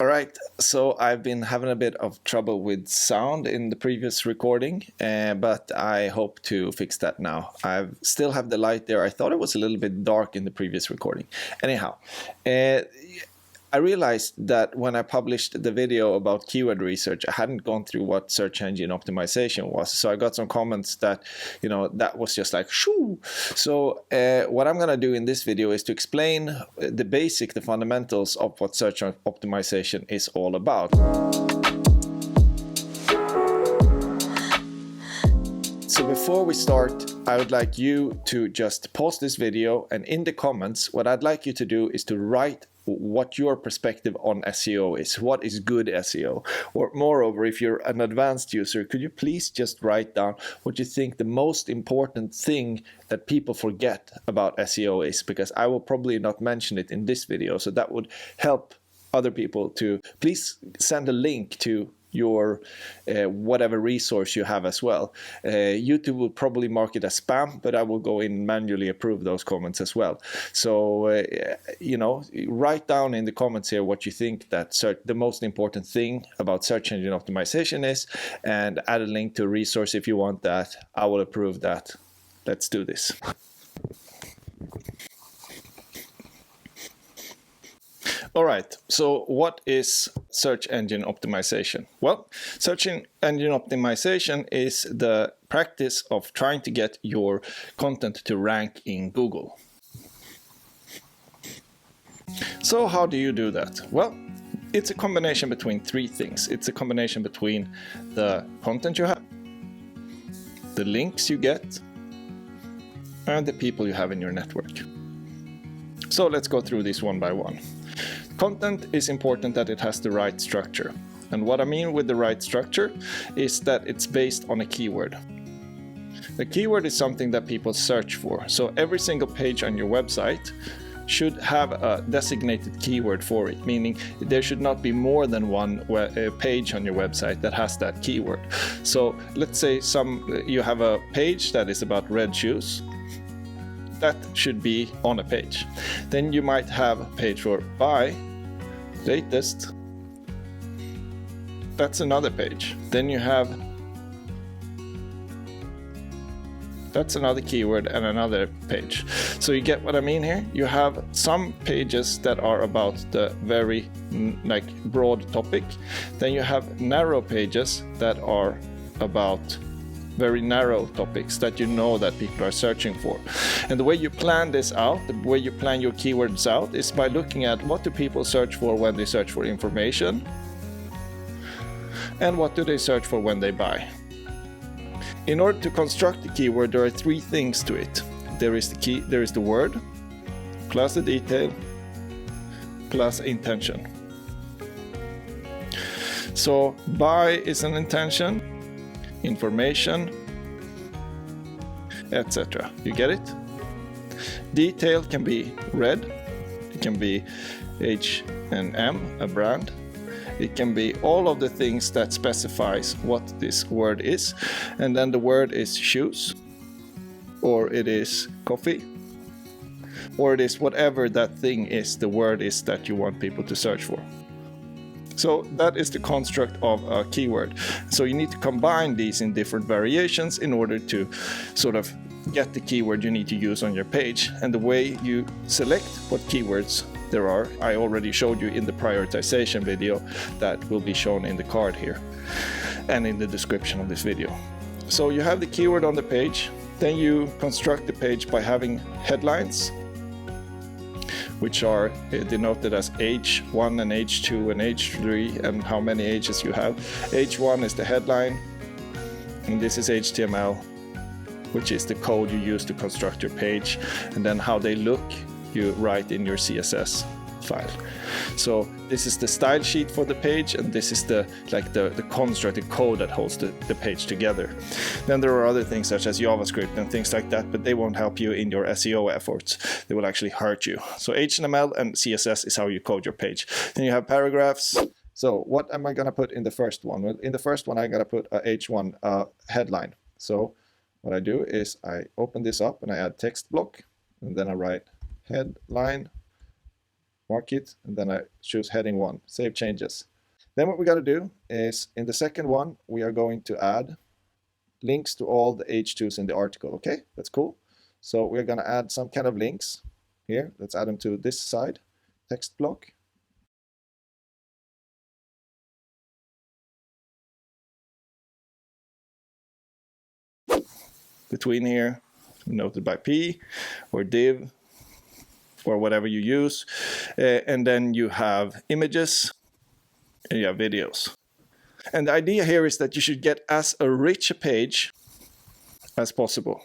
All right, so I've been having a bit of trouble with sound in the previous recording, but I hope to fix that now. I still have the light there. I thought it was a little bit dark in the previous recording. Anyhow, I realized that when I published the video about keyword research, I hadn't gone through what search engine optimization was. So I got some comments that, that was just like, shoo. So what I'm going to do in this video is to explain the fundamentals of what search optimization is all about. So before we start, I would like you to just pause this video, and in the comments, what I'd like you to do is to write what your perspective on SEO is. What is good SEO? Or moreover, if you're an advanced user, could you please just write down what you think the most important thing that people forget about SEO is? Because I will probably not mention it in this video, so that would help other people to please send a link to your whatever resource you have as well. YouTube will probably mark it as spam, but I will go in and manually approve those comments as well. So write down in the comments here what you think that the most important thing about search engine optimization is, and add a link to a resource if you want that. I will approve that. Let's do this. All right, so what is search engine optimization? Well, search engine optimization is the practice of trying to get your content to rank in Google. So how do you do that? Well, it's a combination between three things. It's a combination between the content you have, the links you get, and the people you have in your network. So let's go through this one by one. Content is important that it has the right structure. And what I mean with the right structure is that it's based on a keyword. The keyword is something that people search for. So every single page on your website should have a designated keyword for it, meaning there should not be more than one page on your website that has that keyword. So let's say you have a page that is about red shoes. That should be on a page. Then you might have a page for buy latest. That's another page. Then you have that's another keyword and another page. So you get what I mean here? You have some pages that are about the very broad topic. Then you have narrow pages that are about very narrow topics that you know that people are searching for. And the way you plan this out, the way you plan your keywords out, is by looking at what do people search for when they search for information, and what do they search for when they buy. In order to construct the keyword, there are three things to it. There is the word, plus the detail, plus intention. So buy is an intention, information, etc. You get it? Detail can be red, it can be H&M, a brand, it can be all of the things that specifies what this word is, and then the word is shoes, or it is coffee, or it is whatever that thing is, the word is that you want people to search for. So that is the construct of a keyword. So you need to combine these in different variations in order to sort of get the keyword you need to use on your page. And the way you select what keywords there are, I already showed you in the prioritization video that will be shown in the card here and in the description of this video. So you have the keyword on the page, then you construct the page by having headlines, which are denoted as H1 and H2 and H3 and how many H's you have. H1 is the headline, and this is HTML, which is the code you use to construct your page, and then how they look you write in your CSS file. So this is the style sheet for the page, and this is the constructed code that holds the page together. Then there are other things such as JavaScript and things like that, but they won't help you in your SEO efforts. They will actually hurt you. So HTML and CSS is how you code your page. Then you have paragraphs. So what am I going to put in the first one? Well, in the first one, I'm going to put a H1 headline. So what I do is I open this up and I add text block, and then I write headline mark it, and then I choose heading 1, save changes. Then what we got to do is in the second one, we are going to add links to all the H2s in the article. Okay, that's cool. So we're going to add some kind of links here. Let's add them to this side, text block. Between here, noted by P or div or whatever you use. And then you have images and you have videos. And the idea here is that you should get as a rich a page as possible.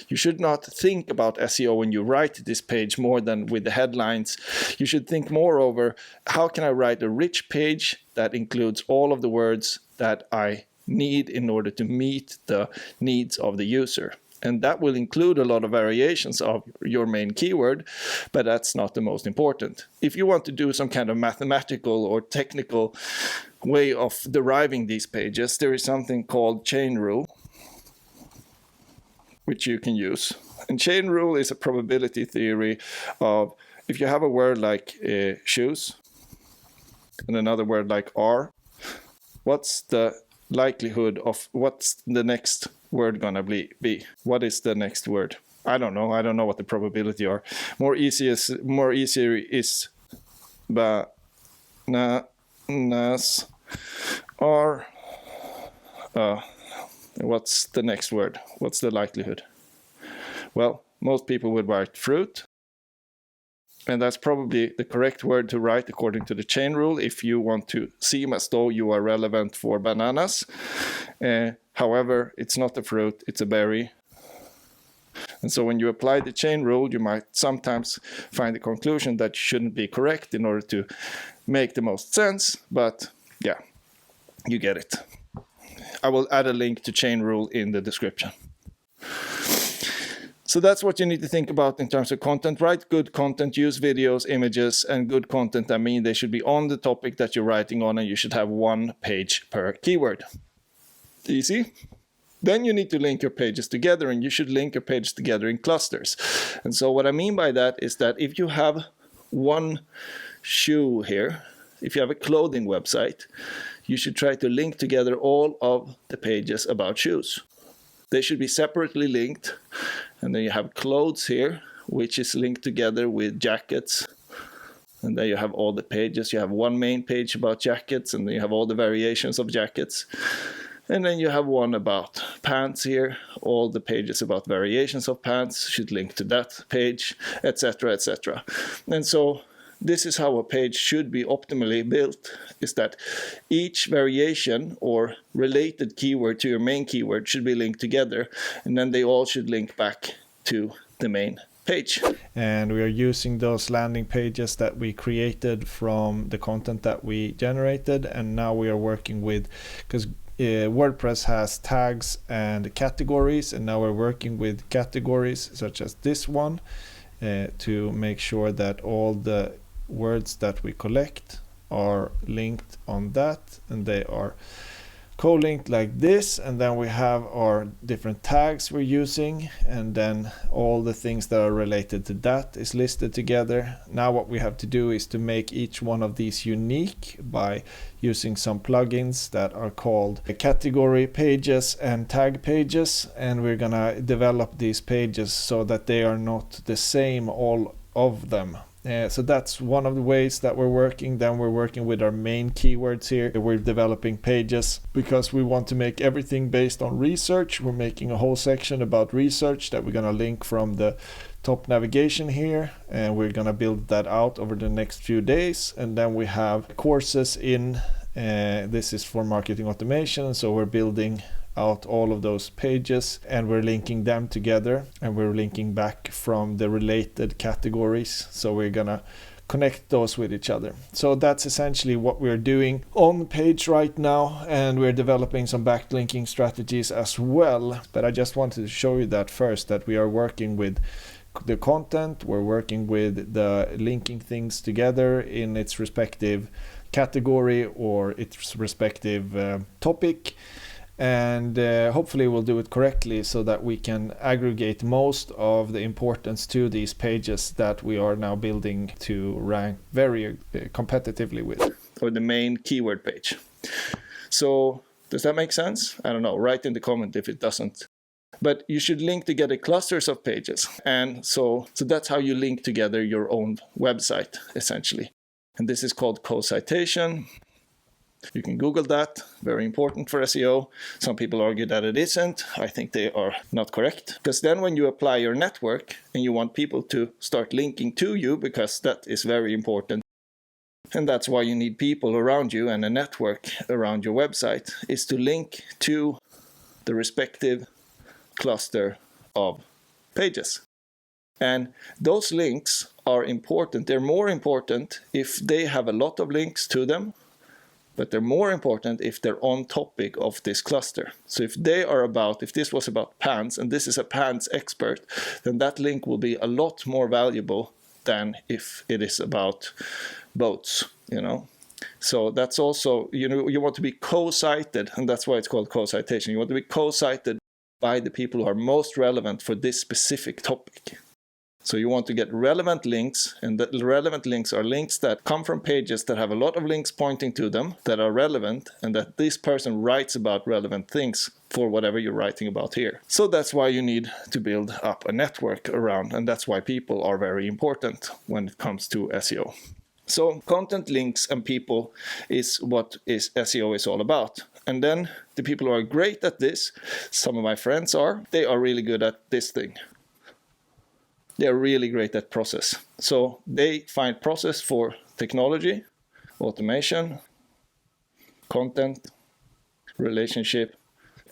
You should not think about SEO when you write this page more than with the headlines. You should think more over how can I write a rich page that includes all of the words that I need in order to meet the needs of the user. And that will include a lot of variations of your main keyword, but that's not the most important. If you want to do some kind of mathematical or technical way of deriving these pages, there is something called chain rule, which you can use. And chain rule is a probability theory of if you have a word like shoes and another word like are, what's the likelihood of what's the next word gonna be? What is the next word? I don't know what the probability are. More easier is bananas are what's the next word? What's the likelihood? Well, most people would write fruit. And that's probably the correct word to write according to the chain rule if you want to seem as though you are relevant for bananas. However, it's not a fruit, it's a berry. And so when you apply the chain rule, you might sometimes find the conclusion that you shouldn't be correct in order to make the most sense. But yeah, you get it. I will add a link to chain rule in the description. So that's what you need to think about in terms of content. Write good content, use videos, images, and good content. I mean, they should be on the topic that you're writing on, and you should have 1 page per keyword. Easy. Then you need to link your pages together, and you should link your pages together in clusters. And so what I mean by that is that if you have one shoe here, if you have a clothing website, you should try to link together all of the pages about shoes. They should be separately linked. And then you have clothes here, which is linked together with jackets. And then you have all the pages. You have one main page about jackets, and then you have all the variations of jackets. And then you have one about pants here. All the pages about variations of pants should link to that page, etc., etc. And so this is how a page should be optimally built, is that each variation or related keyword to your main keyword should be linked together, and then they all should link back to the main page. And we are using those landing pages that we created from the content that we generated, and now we are working with, because WordPress has tags and categories, and now we're working with categories such as this one to make sure that all the words that we collect are linked on that, and they are co-linked like this. And then we have our different tags we're using, and then all the things that are related to that is listed together. Now what we have to do is to make each one of these unique by using some plugins that are called category pages and tag pages, and we're gonna develop these pages so that they are not the same, all of them. So that's one of the ways that we're working. Then we're working with our main keywords here. We're developing pages because we want to make everything based on research. We're making a whole section about research that we're going to link from the top navigation here, and we're going to build that out over the next few days. And then we have courses in, this is for marketing automation, so we're building out all of those pages and we're linking them together, and we're linking back from the related categories, so we're gonna connect those with each other. So that's essentially what we're doing on the page right now, and we're developing some backlinking strategies as well. But I just wanted to show you that first, that we are working with the content, we're working with the linking things together in its respective category or its respective topic. and hopefully we'll do it correctly so that we can aggregate most of the importance to these pages that we are now building to rank very competitively with. Or the main keyword page. So does that make sense? I don't know. Write in the comment if it doesn't. But you should link together clusters of pages. And so that's how you link together your own website, essentially. And this is called co-citation. You can Google that. Very important for SEO. Some people argue that it isn't. I think they are not correct. Because then when you apply your network and you want people to start linking to you, because that is very important, and that's why you need people around you and a network around your website, is to link to the respective cluster of pages. And those links are important. They're more important if they have a lot of links to them, but they're more important if they're on topic of this cluster. So if this was about pants and this is a pants expert, then that link will be a lot more valuable than if it is about boats, So that's also, you want to be co-cited, and that's why it's called co-citation. You want to be co-cited by the people who are most relevant for this specific topic. So you want to get relevant links, and the relevant links are links that come from pages that have a lot of links pointing to them, that are relevant, and that this person writes about relevant things for whatever you're writing about here. So that's why you need to build up a network around, and that's why people are very important when it comes to SEO. So content, links, and people is what SEO is all about. And then the people who are great at this, some of my friends they are really good at this thing. They are really great at process. So they find process for technology, automation, content, relationship,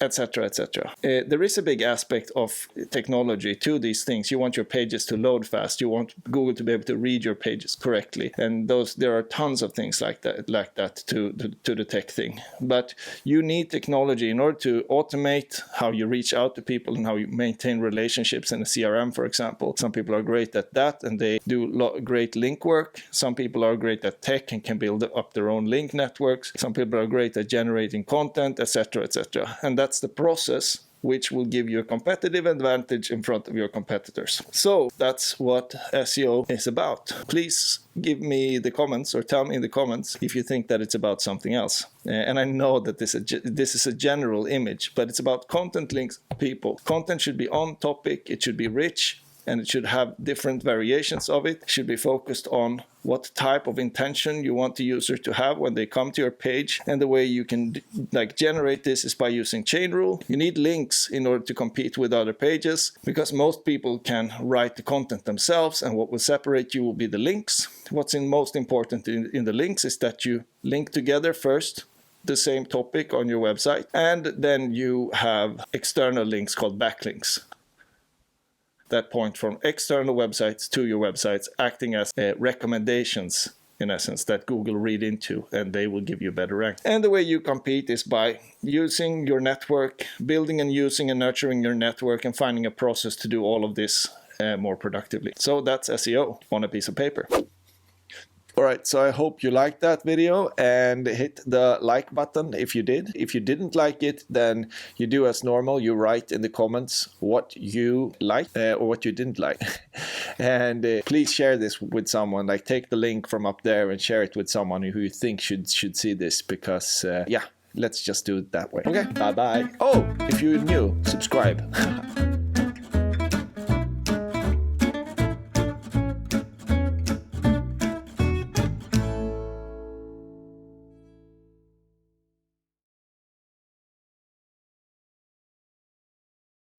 etc., etc. There is a big aspect of technology to these things. You want your pages to load fast. You want Google to be able to read your pages correctly, and there are tons of things like that to the tech thing. But you need technology in order to automate how you reach out to people and how you maintain relationships in a CRM, for example. Some people are great at that, and they do great link work. Some people are great at tech and can build up their own link networks. Some people are great at generating content, etc., etc. And that's the process which will give you a competitive advantage in front of your competitors. So that's what SEO is about. Please give me the comments, or tell me in the comments if you think that it's about something else. And I know that this is a general image, but it's about content, links, people. Content should be on topic, it should be rich, and it should have different variations of it. It should be focused on what type of intention you want the user to have when they come to your page. And the way you can generate this is by using chain rule. You need links in order to compete with other pages, because most people can write the content themselves, and what will separate you will be the links. What's most important in the links is that you link together first the same topic on your website, and then you have external links called backlinks that point from external websites to your websites, acting as recommendations, in essence, that Google read into, and they will give you a better rank. And the way you compete is by using your network, building and using and nurturing your network, and finding a process to do all of this more productively. So that's SEO on a piece of paper. Alright, so I hope you liked that video, and hit the like button if you did. If you didn't like it, then you do as normal. You write in the comments what you liked or what you didn't like. And please share this with someone. Take the link from up there and share it with someone who you think should see this, because yeah, let's just do it that way. Okay, bye-bye. Oh, if you're new, subscribe.